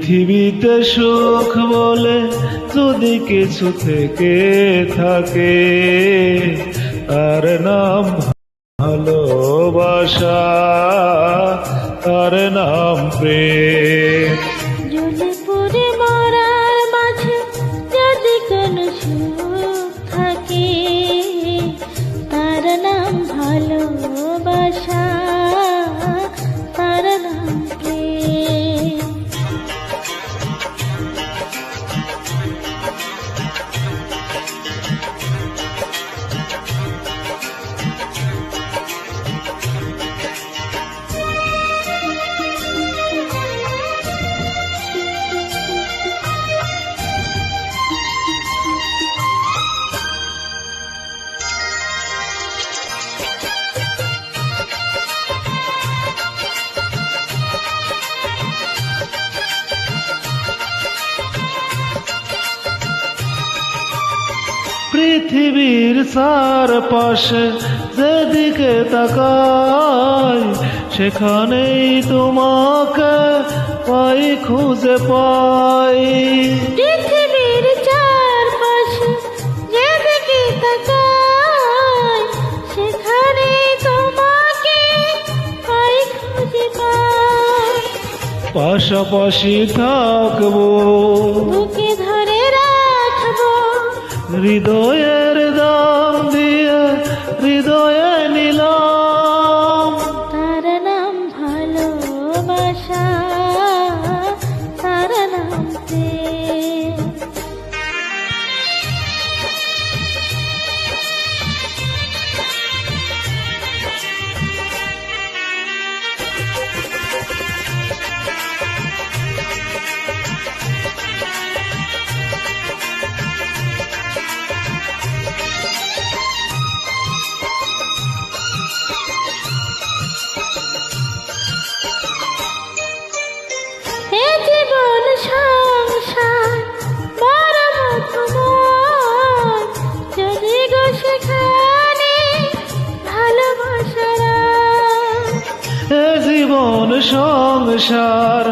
পৃথিবীতে সুখ বলে যদি কিছু থেকে থাকে, তার নাম ভালোবাসা, তার নাম প্রেম। জ্বলে পুড়ে মরার মাঝে যদি কোনো সুখ থাকে, তার নাম ভালোবাসা, তার নাম প্রেম। পৃথিবীর চারপাশে যেদিকে তাকাই, সেখানেই তোমাকে পাই, খুঁজে পাই। পৃথিবীর চারপাশে যেদিকে তাকাই, সেখানে তোমাকে পাই, খুঁজে পাই। পাশাপাশি থাকবো, বুকে ধরে রাখবো, হৃদয়ের দাম দিয়ে হৃদয়ে নিলাম। তার নাম ভালোবাসা, তার নাম প্রেম। এ জীবন সংসার বড় মধুময়, যদি গো সেখানে ভালোবাসার এ জীবন সংসার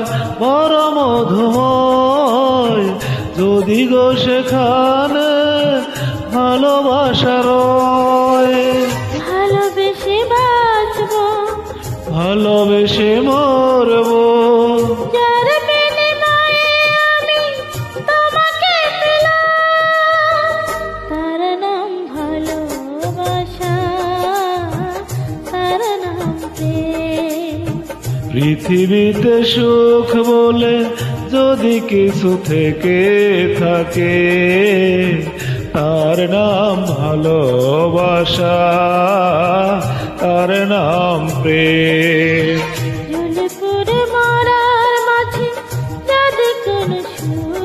বড় মধুময়, যদি গো সেখানে ভালোবাসা রয়। ভালোবেসে বাঁচবো, ভালোবেসে মরবো, যার বিনিময়ে আমি তোমাকে পেলাম, তার নাম ভালোবাসা, তার নাম প্রেম। পৃথিবীতে সুখ বলে যদি কিছু থেকে থাকে, তার নাম ভালোবাসা, তার নাম প্রেম। জ্বলে পুড়ে মরার মাঝে যদি কোনো সুখ